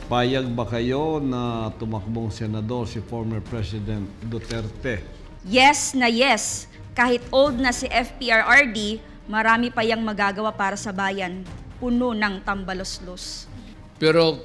Payag ba kayo na tumakbong senador si former President Duterte? Yes na yes. Kahit old na si FPRRD, marami pa yang magagawa para sa bayan. Puno ng tambaloslos. Pero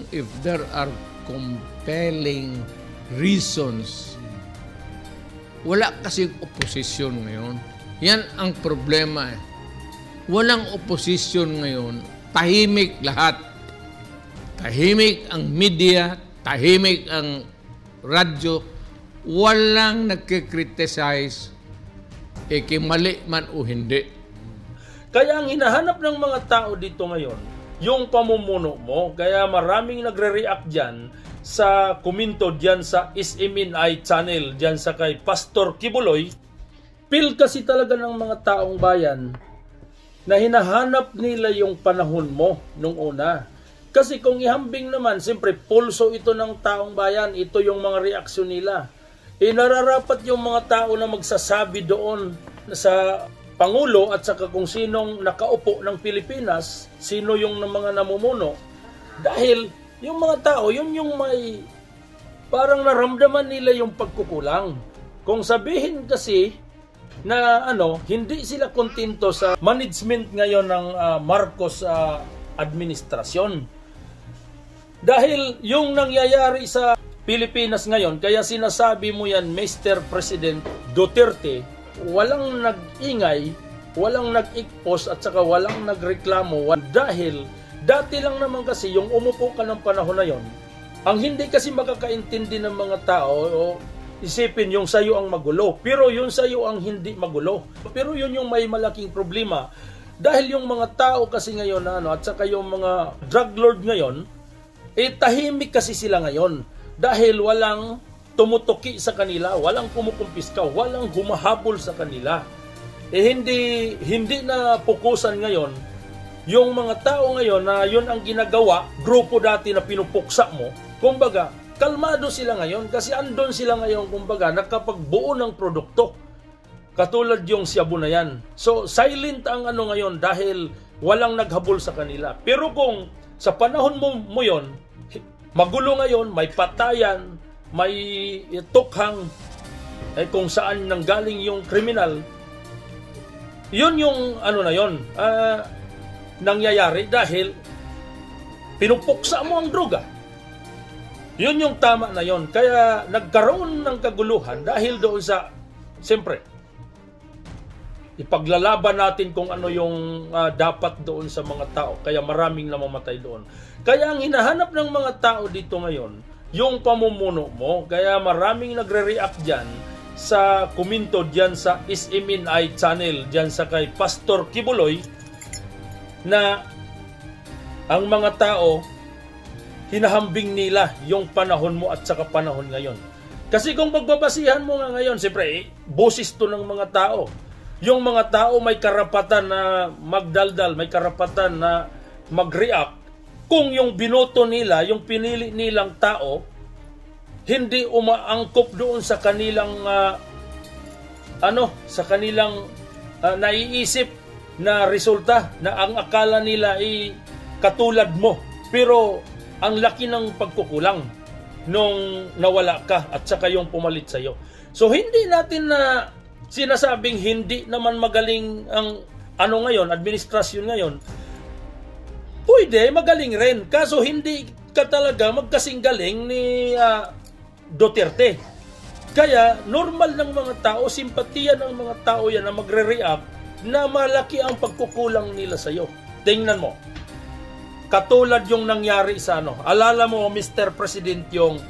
if there are compelling reasons, wala kasing oposisyon ngayon. Yan ang problema eh. Walang oposisyon ngayon. Tahimik lahat. Tahimik ang media, tahimik ang radyo. Walang nagkikriticize, mali man o hindi. Kaya ang hinahanap ng mga tao dito ngayon, yung pamumuno mo. Kaya maraming nagre-react dyan sa komento dyan sa SMNI channel, dyan sa kay Pastor Kibuloy. Feel kasi talaga ng mga taong bayan na hinahanap nila yung panahon mo nung una. Kasi kung ihambing naman, siyempre pulso ito ng taong bayan, ito yung mga reaksyon nila. Nararapat yung mga tao na magsasabi doon sa Pangulo at saka kung sinong nakaupo ng Pilipinas, sino yung mga namumuno. Dahil yung mga tao, yun yung may parang naramdaman nila yung pagkukulang. Kung sabihin kasi na hindi sila kontento sa management ngayon ng Marcos administrasyon. Dahil yung nangyayari sa Pilipinas ngayon, kaya sinasabi mo yan, Mr. President Duterte, walang nag-ingay, walang nag-ikpos at saka walang nagreklamo. Dahil dati lang naman kasi yung umupo ka ng panahon na yon, ang hindi kasi makakaintindi ng mga tao o isipin yung sayo ang magulo. Pero yung sayo ang hindi magulo. Pero yun yung may malaking problema. Dahil yung mga tao kasi ngayon at saka yung mga drug lord ngayon, tahimik kasi sila ngayon. Dahil walang tumutuki sa kanila, walang kumukumpiska, walang humahabol sa kanila. Hindi na pukusan ngayon yung mga tao ngayon na yun ang ginagawa, grupo dati na pinupuksa mo. Kumbaga, kalmado sila ngayon kasi andon sila ngayon, kumbaga, nakapagbuo ng produkto. Katulad yung Shabu na yan. So, silent ang ngayon dahil walang naghabol sa kanila. Pero kung sa panahon mo yon, magulo ngayon, may patayan, may tukhang, kung saan nanggaling yung kriminal, yun yung nangyayari dahil pinupuksa mo ang droga. Yun yung tama na yun. Kaya nagkaroon ng kaguluhan dahil doon sa, siyempre, ipaglalaban natin kung ano yung dapat doon sa mga tao. Kaya maraming namamatay doon. Kaya ang hinahanap ng mga tao dito ngayon, yung pamumuno mo. Kaya maraming nagre-react dyan sa komento dyan sa SMNI channel, dyan sa kay Pastor Kibuloy, na ang mga tao, hinahambing nila yung panahon mo at saka panahon ngayon. Kasi kung pagbabasihan mo nga ngayon, siyempre, boses to ng mga tao. Yung mga tao may karapatan na magdaldal, may karapatan na mag-react. Kung yung binoto nila, yung pinili nilang tao, hindi umaangkop doon sa kanilang naiisip na resulta na ang akala nila ay katulad mo. Pero ang laki ng pagkukulang nung nawala ka at saka yung pumalit sa'yo. So hindi natin na sinasabing hindi naman magaling ang ngayon, administrasyon ngayon. Pwede, magaling rin. Kaso hindi ka talaga magkasing galing ni Duterte. Kaya normal ng mga tao, simpatiya ng mga tao yan na magre-react na malaki ang pagkukulang nila sa'yo. Tingnan mo. Katulad yung nangyari sa Alala mo, Mr. President, yung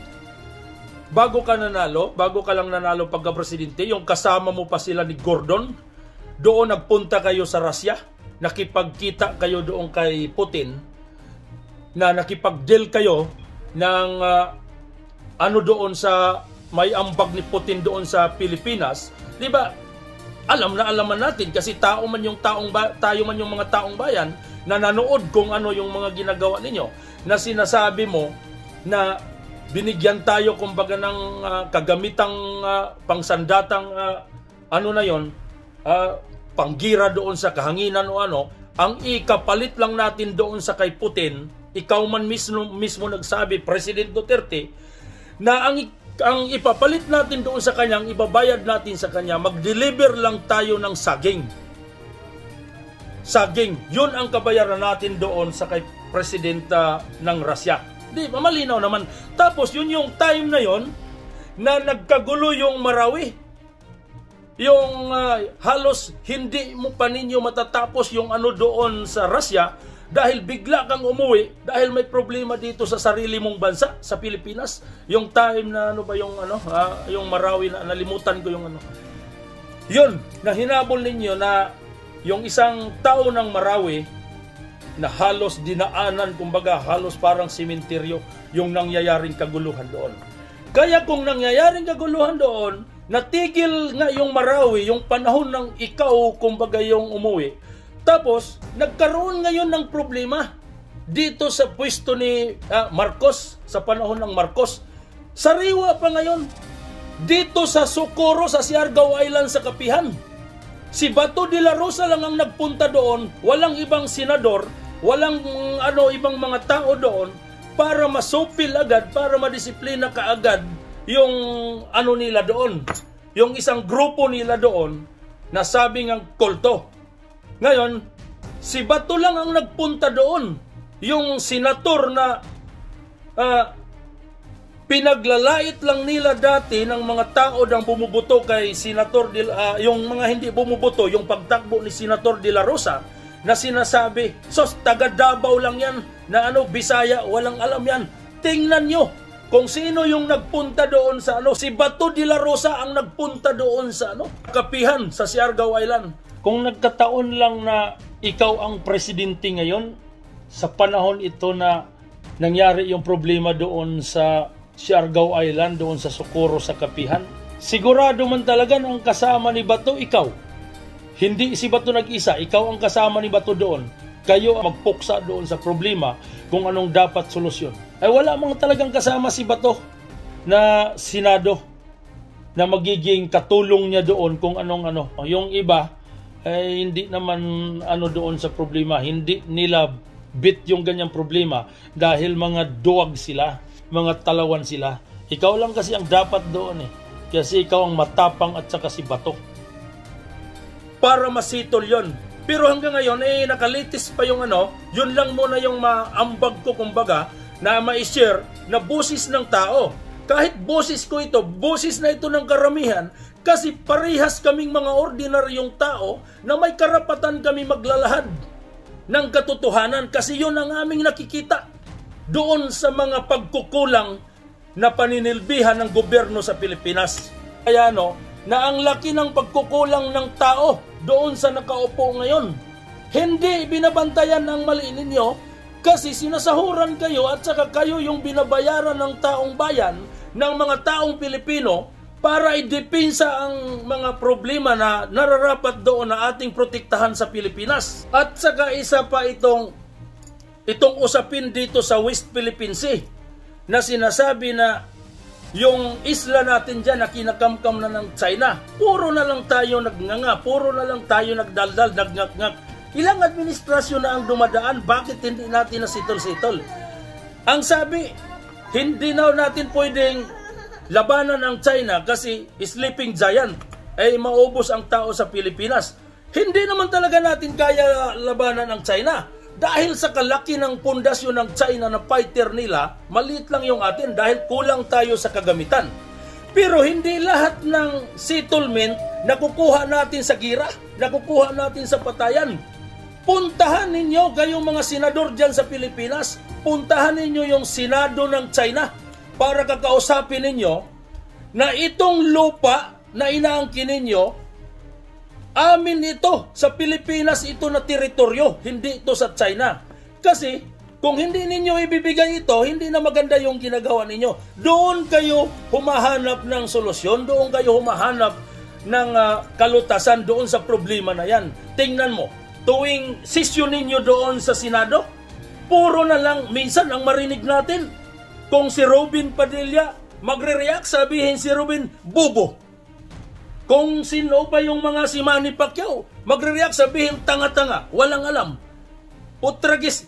bago ka lang nanalo pagka-presidente, yung kasama mo pa sila ni Gordon, doon nagpunta kayo sa Russia, nakipagkita kayo doon kay Putin, na nakipag-deal kayo ng doon sa may ambag ni Putin doon sa Pilipinas. Di ba? Alaman natin kasi tayo man yung mga taong bayan na nanood kung ano yung mga ginagawa ninyo, na sinasabi mo na binigyan tayo kumbaga ng kagamitang pangsandatang panggira doon sa kahanginan o ang ikapalit lang natin doon sa kay Putin ikaw man mismo nagsabi, President Duterte, na ang ipapalit natin doon sa kanya, ang ibabayad natin sa kanya, mag-deliver lang tayo ng saging. Saging, yun ang kabayaran natin doon sa kay Presidenta ng Russia. Di ba, malinaw naman. Tapos yun yung time na yon na nagkagulo yung Marawi. Yung halos hindi mo pa ninyo matatapos yung ano doon sa Russia dahil bigla kang umuwi dahil may problema dito sa sarili mong bansa, sa Pilipinas. Yung time na ano ba yung yung Marawi, na nalimutan ko yung ano. Yun, na hinabol ninyo na yung isang tao ng Marawi na halos dinaanan, kumbaga halos parang simenteryo yung nangyayaring kaguluhan doon. Kaya kung nangyayaring kaguluhan doon, natigil nga yung Marawi, yung panahon ng ikaw, kumbaga yung umuwi. Tapos, nagkaroon ngayon ng problema dito sa pwesto ni Marcos, sa panahon ng Marcos. Sariwa pa ngayon, dito sa Socorro, sa Siargao Island sa Kapihan. Si Bato de la Rosa lang ang nagpunta doon, walang ibang senador, walang ibang mga tao doon, para masupil agad, para madisiplina kaagad yung nila doon. Yung isang grupo nila doon na sabi ng kulto. Ngayon, si Bato lang ang nagpunta doon. Yung senator na pinaglalait lang nila dati ng mga tao ng bumuboto kay Senator yung mga hindi bumuboto, yung pagtakbo ni Senator De La Rosa, na sinasabi, sos, taga Davao lang yan, na Bisaya, walang alam yan. Tingnan nyo kung sino yung nagpunta doon sa si Bato de la Rosa ang nagpunta doon sa Kapihan, sa Siargao Island. Kung nagkataon lang na ikaw ang presidente ngayon, sa panahon ito na nangyari yung problema doon sa Siargao Island, doon sa Socorro sa Kapihan, sigurado man talaga ang kasama ni Bato, ikaw. Hindi si Bato nag-isa, ikaw ang kasama ni Bato doon. Kayo magpuksa doon sa problema kung anong dapat solusyon. Ay wala mga talagang kasama si Bato na Senado na magiging katulong niya doon kung anong Yung iba ay hindi naman doon sa problema, hindi nila bit yung ganyang problema dahil mga duwag sila, mga talawan sila. Ikaw lang kasi ang dapat doon kasi ikaw ang matapang at saka si Bato para masitol yon. Pero hanggang ngayon nakalitis pa yung yun lang muna yung maambag ko, kumbaga, na ma-share na boses ng tao. Kahit boses ko ito, boses na ito ng karamihan, kasi parehas kaming mga ordinaryong tao na may karapatan kami maglalahad ng katotohanan, kasi yun ang aming nakikita doon sa mga pagkukulang na paninilbihan ng gobyerno sa Pilipinas. Kaya na ang laki ng pagkukulang ng tao doon sa nakaupo ngayon. Hindi binabantayan ang mali ninyo kasi sinasahuran kayo at saka kayo yung binabayaran ng taong bayan, ng mga taong Pilipino, para idepensa ang mga problema na nararapat doon na ating protektahan sa Pilipinas. At saka isa pa itong usapin dito sa West Philippine Sea na sinasabi na yung isla natin dyan na kinakamkam na ng China, puro na lang tayo nagnganga, puro na lang tayo nagdaldal, nagngak-ngak. Ilang administrasyon na ang dumadaan, bakit hindi natin nasitol-sitol? Ang sabi, hindi na natin pwedeng labanan ang China kasi sleeping giant ay maubos ang tao sa Pilipinas. Hindi naman talaga natin kaya labanan ang China. Dahil sa kalaki ng pundasyon ng China na fighter nila, maliit lang yung atin dahil kulang tayo sa kagamitan. Pero hindi lahat ng settlement nakukuha natin sa gira, nakukuha natin sa patayan. Puntahan ninyo kayong mga senador dyan sa Pilipinas, puntahan ninyo yung Senado ng China para kakausapin ninyo na itong lupa na inaangkin ninyo, amin ito, sa Pilipinas ito na teritoryo, hindi ito sa China. Kasi kung hindi ninyo ibibigay ito, hindi na maganda yung ginagawa ninyo. Doon kayo humahanap ng solusyon, doon kayo humahanap ng kalutasan doon sa problema na yan. Tingnan mo, tuwing sesyon ninyo doon sa Senado, puro na lang, minsan ang marinig natin, kung si Robin Padilla magre-react, sabihin si Robin, bobo. Kung sino pa yung mga si Manny Pacquiao, magre-react, sabihin tanga-tanga, walang alam. Utragis,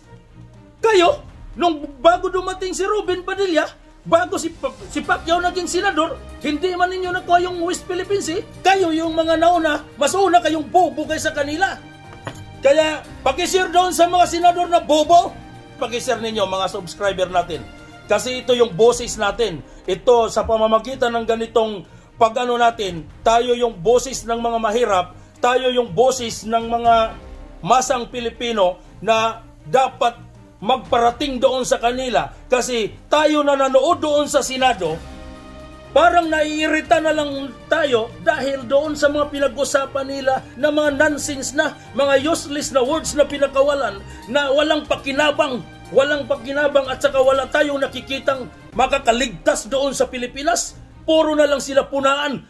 kayo, Nung bago dumating si Ruben Padilla, bago si Pacquiao naging senador, hindi man ninyo nakuha yung West Philippines eh. Kayo yung mga nauna, mas una kayong bobo kaysa kanila. Kaya pakishare doon sa mga senador na bobo, pakishare ninyo mga subscriber natin. Kasi ito yung boses natin. Ito sa pamamagitan ng ganitong pag-ano natin, tayo yung boses ng mga mahirap, tayo yung boses ng mga masang Pilipino na dapat magparating doon sa kanila. Kasi tayo na nanood doon sa Senado, parang naiirita na lang tayo dahil doon sa mga pinag-usapan nila na mga nonsense na, mga useless na words na pinakawalan, na walang pakinabang at saka wala tayong nakikitang makakaligtas doon sa Pilipinas. Puro na lang sila punaan.